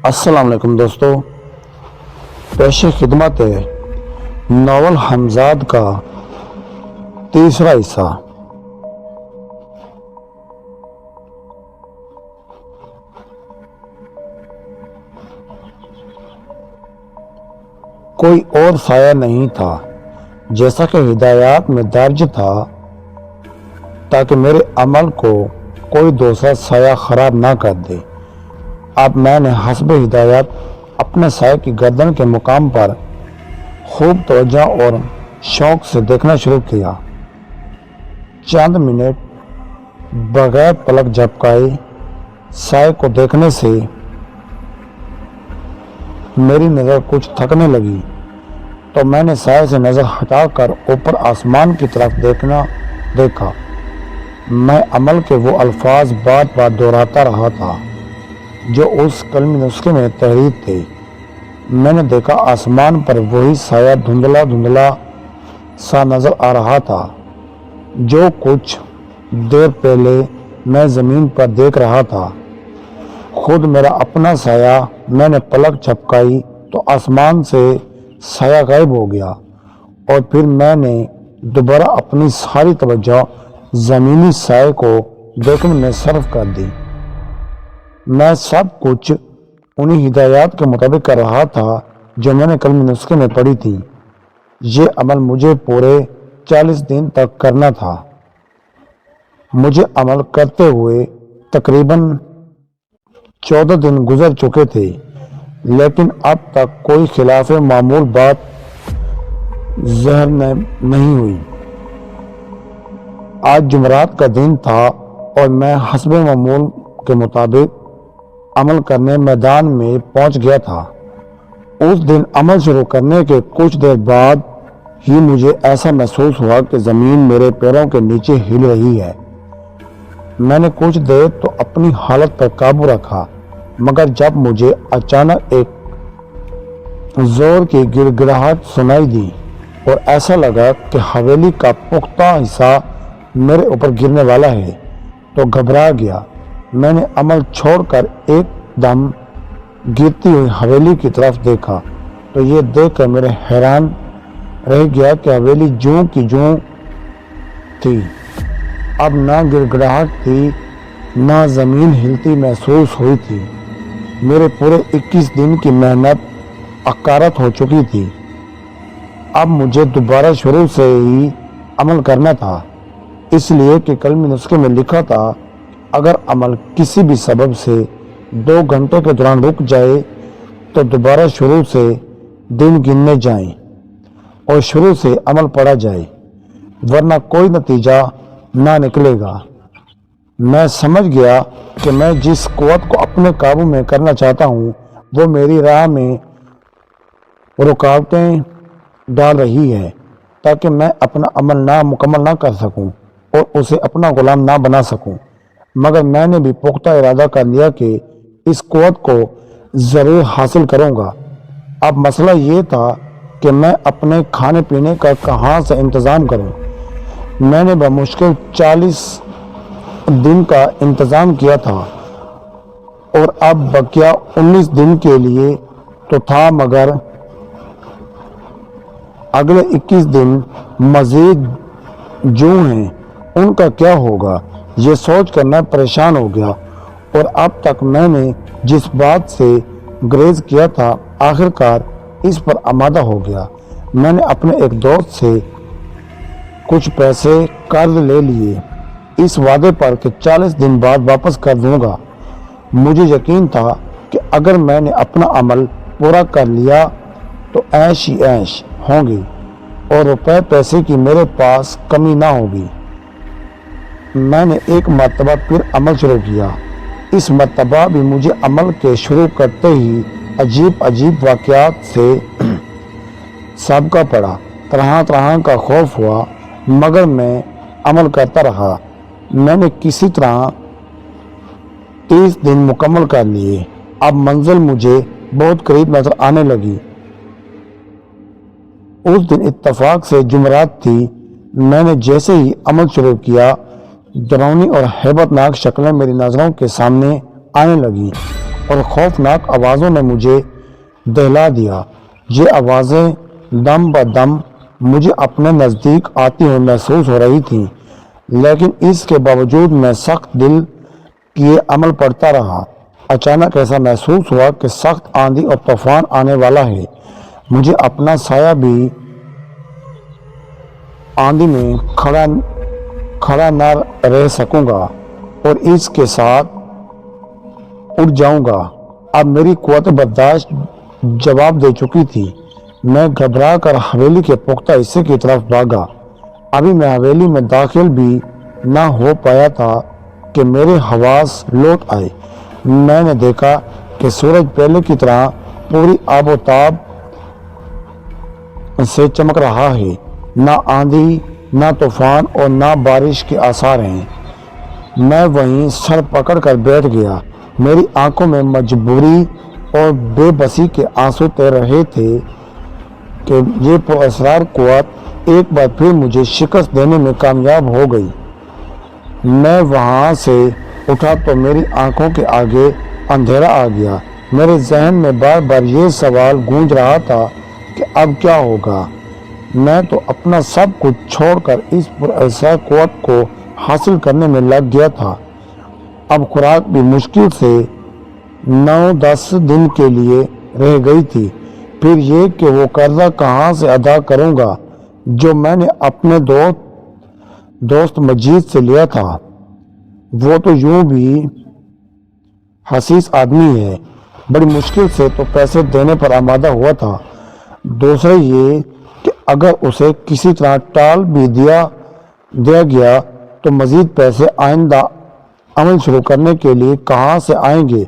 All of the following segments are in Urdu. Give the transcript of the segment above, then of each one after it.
السلام علیکم دوستو، پیش خدمت ہے ناول حمزاد کا تیسرا حصہ۔ کوئی اور سایہ نہیں تھا جیسا کہ ہدایات میں درج تھا، تاکہ میرے عمل کو کوئی دوسرا سایہ خراب نہ کر دے۔ اب میں نے حسب ہدایت اپنے سائے کی گردن کے مقام پر خوب توجہ اور شوق سے دیکھنا شروع کیا۔ چند منٹ بغیر پلک جھپکائے سائے کو دیکھنے سے میری نظر کچھ تھکنے لگی، تو میں نے سائے سے نظر ہٹا کر اوپر آسمان کی طرف دیکھا۔ میں عمل کے وہ الفاظ بار بار دہراتا رہا تھا جو اس کلمی نسخے میں تحریر تھے۔ میں نے دیکھا آسمان پر وہی سایہ دھندلا سا نظر آ رہا تھا جو کچھ دیر پہلے میں زمین پر دیکھ رہا تھا۔ خود میرا اپنا سایہ، میں نے پلک جھپکائی تو آسمان سے سایہ غائب ہو گیا، اور پھر میں نے دوبارہ اپنی ساری توجہ زمینی سائے کو دیکھنے میں صرف کر دی۔ میں سب کچھ انہی ہدایات کے مطابق کر رہا تھا جو میں نے کلمی نسخے میں پڑھی تھی۔ یہ عمل مجھے پورے 40 دن تک کرنا تھا۔ مجھے عمل کرتے ہوئے تقریباً 14 دن گزر چکے تھے، لیکن اب تک کوئی خلاف معمول بات ظاہر نہیں ہوئی۔ آج جمعرات کا دن تھا اور میں حسب معمول کے مطابق عمل کرنے میدان میں پہنچ گیا تھا۔ اس دن عمل شروع کرنے کے کچھ دیر بعد ہی مجھے ایسا محسوس ہوا کہ زمین میرے پیروں کے نیچے ہل رہی ہے۔ میں نے کچھ دیر تو اپنی حالت پر قابو رکھا، مگر جب مجھے اچانک ایک زور کی گڑگڑاہٹ سنائی دی اور ایسا لگا کہ حویلی کا پختہ حصہ میرے اوپر گرنے والا ہے، تو گھبرا گیا۔ میں نے عمل چھوڑ کر ایک دم گرتی ہوئی حویلی کی طرف دیکھا تو یہ دیکھ کر میرے حیران رہ گیا کہ حویلی جوں کی جوں تھی۔ اب نہ گڑگڑاہٹ تھی نہ زمین ہلتی محسوس ہوئی تھی۔ میرے پورے 21 دن کی محنت عکارت ہو چکی تھی۔ اب مجھے دوبارہ شروع سے ہی عمل کرنا تھا، اس لیے کہ کلمی نسخے میں لکھا تھا اگر عمل کسی بھی سبب سے 2 گھنٹے کے دوران رک جائے تو دوبارہ شروع سے دن گننے جائیں اور شروع سے عمل پڑھا جائے، ورنہ کوئی نتیجہ نہ نکلے گا۔ میں سمجھ گیا کہ میں جس قوت کو اپنے قابو میں کرنا چاہتا ہوں وہ میری راہ میں رکاوٹیں ڈال رہی ہے، تاکہ میں اپنا عمل مکمل نہ کر سکوں اور اسے اپنا غلام نہ بنا سکوں۔ مگر میں نے بھی پختہ ارادہ کر لیا کہ اس قوت کو ضرور حاصل کروں گا۔ اب مسئلہ یہ تھا کہ میں اپنے کھانے پینے کا کہاں سے انتظام کروں۔ میں نے بمشکل 40 دن کا انتظام کیا تھا اور اب بقیہ 19 دن کے لیے تو تھا، مگر اگلے 21 دن مزید جو ہیں ان کا کیا ہوگا، یہ سوچ کر میں پریشان ہو گیا، اور اب تک میں نے جس بات سے گریز کیا تھا آخرکار اس پر آمادہ ہو گیا۔ میں نے اپنے ایک دوست سے کچھ پیسے قرض لے لیے، اس وعدے پر کہ 40 دن بعد واپس کر دوں گا۔ مجھے یقین تھا کہ اگر میں نے اپنا عمل پورا کر لیا تو عیش ہی عیش ہوں گی اور روپے پیسے کی میرے پاس کمی نہ ہوگی۔ میں نے ایک مرتبہ پھر عمل شروع کیا۔ اس مرتبہ بھی مجھے عمل کے شروع کرتے ہی عجیب واقعات سے سابقہ پڑا، طرح کا خوف ہوا، مگر میں عمل کرتا رہا۔ میں نے کسی طرح 30 دن مکمل کر لیے۔ اب منزل مجھے بہت قریب نظر آنے لگی۔ اس دن اتفاق سے جمعرات تھی۔ میں نے جیسے ہی عمل شروع کیا، ڈراؤنی اور ہیبت ناک شکلیں میری نظروں کے سامنے آنے لگی۔ اور خوفناک آوازوں نے مجھے دہلا دیا۔ یہ آوازیں دم بدم مجھے اپنے نزدیک آتی ہوئی محسوس ہو رہی تھیں، لیکن اس کے باوجود میں سخت دل کیے عمل پڑتا رہا۔ اچانک ایسا محسوس ہوا کہ سخت آندھی اور طوفان آنے والا ہے۔ مجھے اپنا سایہ بھی آندھی میں کھڑا نہ رہ سکوں گا اور اس کے ساتھ اڑ جاؤں گا۔ اب میری قوت برداشت جواب دے چکی تھی۔ میں گھبرا کر حویلی کے پختہ حصے کی طرف بھاگا۔ ابھی میں حویلی میں داخل بھی نہ ہو پایا تھا کہ میرے حواس لوٹ آئے۔ میں نے دیکھا کہ سورج پہلے کی طرح پوری آب و تاب سے چمک رہا ہے۔ نہ آندھی، نہ طوفان اور نہ بارش کے آثار ہیں۔ میں وہیں سر پکڑ کر بیٹھ گیا۔ میری آنکھوں میں مجبوری اور بے بسی کے آنسو تیر رہے تھے کہ یہ پراسرار قوت ایک بار پھر مجھے شکست دینے میں کامیاب ہو گئی۔ میں وہاں سے اٹھا تو میری آنکھوں کے آگے اندھیرا آ گیا۔ میرے ذہن میں بار بار یہ سوال گونج رہا تھا کہ اب کیا ہوگا؟ میں تو اپنا سب کچھ چھوڑ کر اس پراسرار قوت کو حاصل کرنے میں لگ گیا تھا۔ اب خوراک بھی مشکل سے 9-10 دن کے لیے رہ گئی تھی۔ پھر یہ کہ وہ قرضہ کہاں سے ادا کروں گا جو میں نے اپنے دوست مجید سے لیا تھا۔ وہ تو یوں بھی حسیس آدمی ہے، بڑی مشکل سے تو پیسے دینے پر آمادہ ہوا تھا۔ دوسرا یہ کہ اگر اسے کسی طرح ٹال بھی دیا گیا تو مزید پیسے آئندہ عمل شروع کرنے کے لیے کہاں سے آئیں گے؟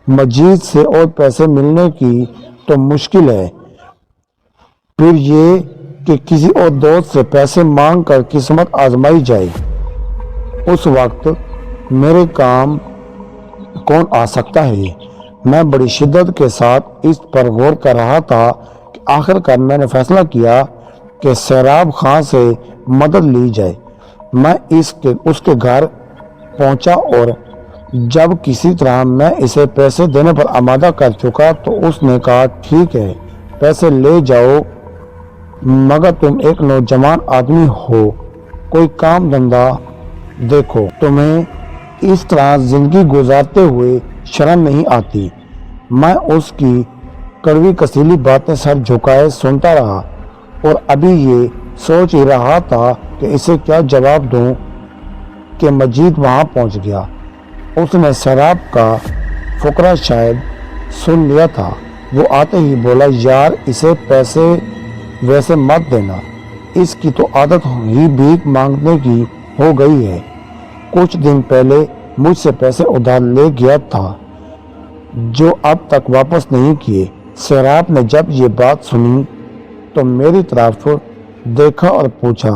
مجید سے اور پیسے ملنے کی تو مشکل ہے۔ پھر یہ کہ کسی اور دوست سے پیسے مانگ کر قسمت آزمائی جائے۔ اس وقت میرے کام کون آ سکتا ہے؟ میں بڑی شدت کے ساتھ اس پر غور کر رہا تھا کہ آخر کار میں نے فیصلہ کیا کہ سیراب خان سے مدد لی جائے۔ میں اس کے گھر پہنچا اور جب کسی طرح میں اسے پیسے دینے پر آمادہ کر چکا تو اس نے کہا، ٹھیک ہے، پیسے لے جاؤ، مگر تم ایک نوجوان آدمی ہو، کوئی کام دھندہ دیکھو، تمہیں اس طرح زندگی گزارتے ہوئے شرم نہیں آتی۔ میں اس کی کڑوی کسیلی باتیں سر جھکائے سنتا رہا اور ابھی یہ سوچ ہی رہا تھا کہ اسے کیا جواب دوں کہ مجید وہاں پہنچ گیا۔ اس نے سیراب کا فقرہ شاید سن لیا تھا۔ وہ آتے ہی بولا، یار اسے پیسے ویسے مت دینا، اس کی تو عادت ہی بھیک مانگنے کی ہو گئی ہے۔ کچھ دن پہلے مجھ سے پیسے ادھار لے گیا تھا جو اب تک واپس نہیں کیے۔ سیراب نے جب یہ بات سنی تو میری طرف دیکھا اور پوچھا،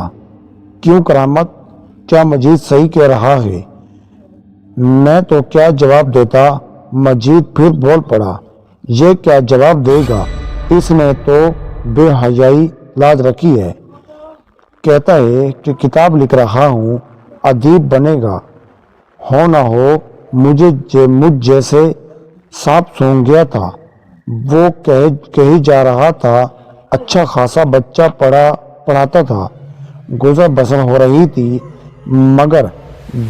کیوں کرامت، کیا مجید صحیح کہہ رہا ہے؟ میں تو کیا جواب دیتا؟ مجید پھر بول پڑا، یہ کیا جواب دے گا، اس نے تو بے حیائی لاج رکھی ہے۔ کہتا ہے کہ کتاب لکھ رہا ہوں، ادیب بنے گا، ہو نہ ہو مجھ جیسے سانپ سونگھ گیا تھا۔ وہ کہی جا رہا تھا، اچھا خاصا بچہ پڑھاتا تھا، گزر بسر ہو رہی تھی، مگر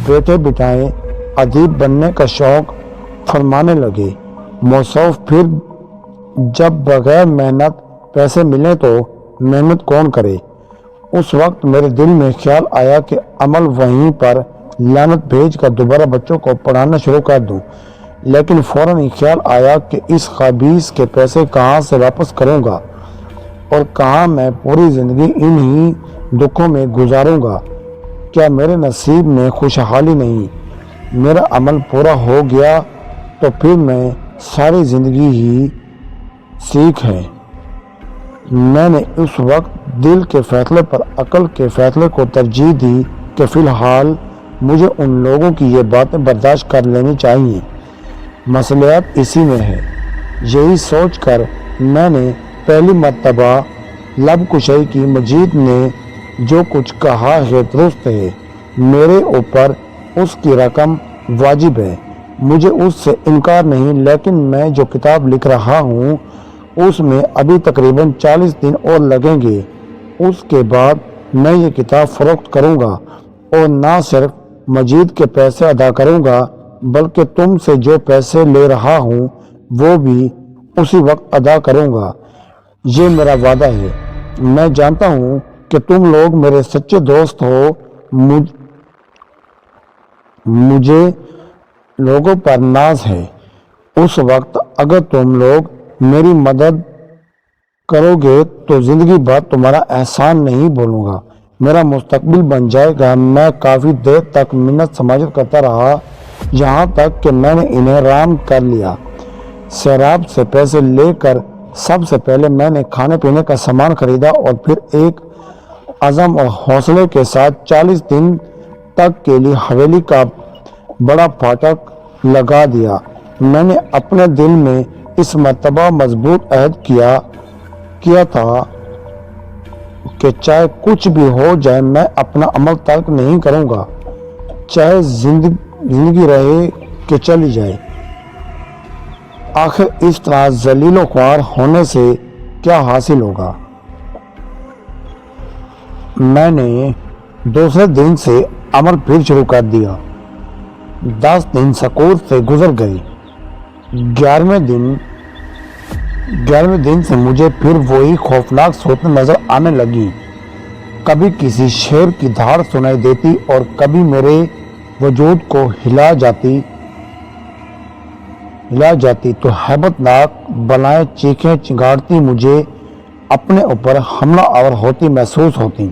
بیٹھے بٹھائے ادیب بننے کا شوق فرمانے لگے۔ موصوف پھر جب بغیر محنت پیسے ملیں تو محنت کون کرے؟ اس وقت میرے دل میں خیال آیا کہ عمل وہیں پر لعنت بھیج کر دوبارہ بچوں کو پڑھانا شروع کر دوں، لیکن فوراً ہی خیال آیا کہ اس خبیث کے پیسے کہاں سے واپس کروں گا اور کہاں میں پوری زندگی انہی دکھوں میں گزاروں گا۔ کیا میرے نصیب میں خوشحالی نہیں؟ میرا عمل پورا ہو گیا تو پھر میں ساری زندگی ہی سیکھ ہے۔ میں نے اس وقت دل کے فیصلے پر عقل کے فیصلے کو ترجیح دی کہ فی الحال مجھے ان لوگوں کی یہ باتیں برداشت کر لینی چاہیے، مصلحت اسی میں ہے۔ یہی سوچ کر میں نے پہلی مرتبہ لب کشائی کی، مجید نے جو کچھ کہا ہے درست ہے، میرے اوپر اس کی رقم واجب ہے، مجھے اس سے انکار نہیں، لیکن میں جو کتاب لکھ رہا ہوں اس میں ابھی تقریباً 40 دن اور لگیں گے۔ اس کے بعد میں یہ کتاب فروخت کروں گا اور نہ صرف مجید کے پیسے ادا کروں گا بلکہ تم سے جو پیسے لے رہا ہوں وہ بھی اسی وقت ادا کروں گا۔ یہ میرا وعدہ ہے۔ میں جانتا ہوں کہ تم لوگ میرے سچے دوست ہو۔ مجھے لوگوں پر ناز ہے۔ اس وقت اگر تم لوگ میری مدد کرو گے تو زندگی بھر تمہارا احسان نہیں بھولوں گا، میرا مستقبل بن جائے گا۔ میں کافی دیر تک منت سماجت کرتا رہا، یہاں تک کہ میں نے انہیں رام کر لیا۔ سیراب سے پیسے لے کر سب سے پہلے میں نے کھانے پینے کا سامان خریدا اور پھر ایک عزم اور حوصلے کے ساتھ 40 دن تک کے لیے حویلی کا بڑا پھاٹک لگا دیا۔ میں نے اپنے دل میں اس مرتبہ مضبوط عہد کیا تھا کہ چاہے کچھ بھی ہو جائے میں اپنا عمل ترک نہیں کروں گا، چاہے زندگی رہے کہ چلی جائے۔ آخر اس طرح ذلیل و خوار ہونے سے کیا حاصل ہوگا؟ میں نے دوسرے دن سے عمل پھر شروع کر دیا۔ 10 دن سکوت سے گزر گئے۔ 11ویں دن سے مجھے پھر وہی خوفناک صورتیں نظر آنے لگی۔ کبھی کسی شیر کی دھاڑ سنائی دیتی اور کبھی میرے وجود کو ہلا جاتی تو ہیبت ناک بلائیں چیخیں چنگاڑتی مجھے اپنے اوپر حملہ آور ہوتی محسوس ہوتی،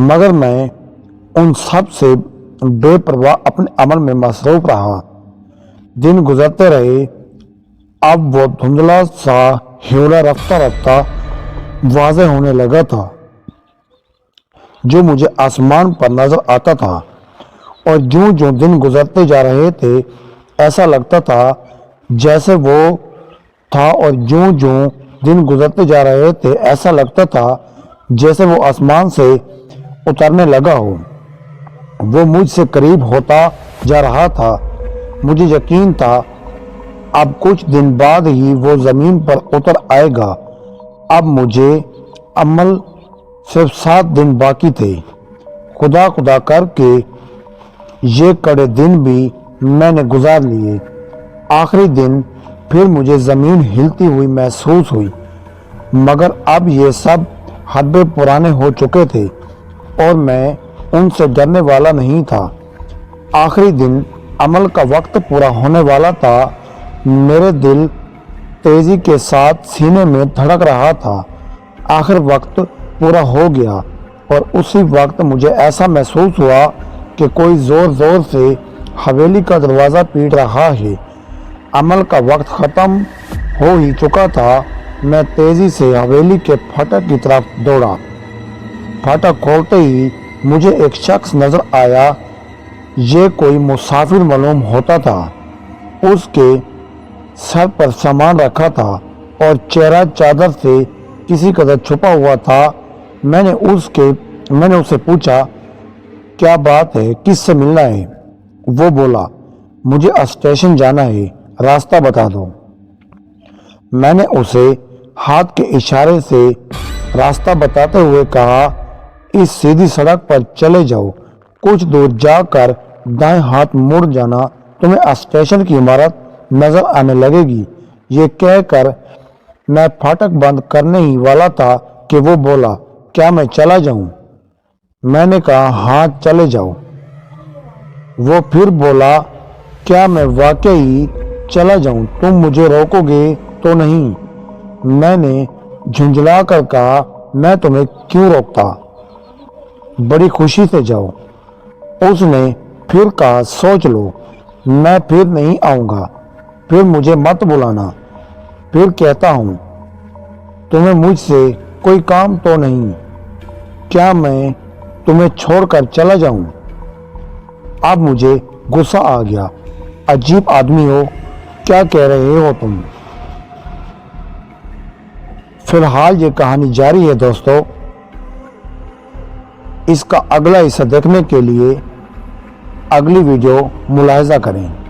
مگر میں ان سب سے بے پرواہ اپنے عمل میں مصروف رہا۔ دن گزرتے رہے۔ اب وہ دھندلا سا ہیولا رفتہ رفتہ واضح ہونے لگا تھا جو مجھے آسمان پر نظر آتا تھا، اور جوں دن گزرتے جا رہے تھے ایسا لگتا تھا جیسے وہ تھا، اور جوں دن گزرتے جا رہے تھے ایسا لگتا تھا جیسے وہ آسمان سے اترنے لگا ہو۔ وہ مجھ سے قریب ہوتا جا رہا تھا۔ مجھے یقین تھا اب کچھ دن بعد ہی وہ زمین پر اتر آئے گا۔ اب مجھے عمل صرف 7 دن باقی تھے۔ خدا کر کے یہ کڑے دن بھی میں نے گزار لیے۔ آخری دن پھر مجھے زمین ہلتی ہوئی محسوس ہوئی، مگر اب یہ سب حدبے پرانے ہو چکے تھے اور میں ان سے ڈرنے والا نہیں تھا۔ آخری دن عمل کا وقت پورا ہونے والا تھا۔ میرے دل تیزی کے ساتھ سینے میں دھڑک رہا تھا۔ آخر وقت پورا ہو گیا اور اسی وقت مجھے ایسا محسوس ہوا کہ کوئی زور سے حویلی کا دروازہ پیٹ رہا ہے۔ عمل کا وقت ختم ہو ہی چکا تھا۔ میں تیزی سے حویلی کے پھاٹک کی طرف دوڑا۔ پھاٹک کھولتے ہی مجھے ایک شخص نظر آیا۔ یہ کوئی مسافر معلوم ہوتا تھا۔ اس کے سر پر سامان رکھا تھا اور چہرہ چادر سے کسی قدر چھپا ہوا تھا۔ میں نے اس سے پوچھا، کیا بات ہے، کس سے ملنا ہے؟ وہ بولا، مجھے اسٹیشن جانا ہے، راستہ بتا دو۔ میں نے اسے ہاتھ کے اشارے سے راستہ بتاتے ہوئے کہا، اس سیدھی سڑک پر چلے جاؤ، کچھ دور جا کر دائیں ہاتھ مڑ جانا، تمہیں اسٹیشن کی عمارت نظر آنے لگے گی۔ یہ کہہ کر میں پھاٹک بند کرنے ہی والا تھا کہ وہ بولا، کیا میں چلا جاؤں؟ میں نے کہا، ہاں چلے جاؤ۔ وہ پھر بولا، کیا میں واقعی چلا جاؤں؟ تم مجھے روکو گے تو نہیں؟ میں نے جھنجھلا کر کہا، میں تمہیں کیوں روکتا، بڑی خوشی سے جاؤ۔ اس نے پھر کہا، سوچ لو، میں پھر نہیں آؤں گا، پھر مجھے مت بلانا۔ پھر کہتا ہوں، تمہیں مجھ سے کوئی کام تو نہیں؟ کیا میں تمہیں چھوڑ کر چلا جاؤں؟ اب مجھے غصہ آ گیا۔ عجیب آدمی ہو، کیا کہہ رہے ہو تم؟ فی الحال یہ کہانی جاری ہے دوستو۔ اس کا اگلا حصہ دیکھنے کے لیے اگلی ویڈیو ملاحظہ کریں۔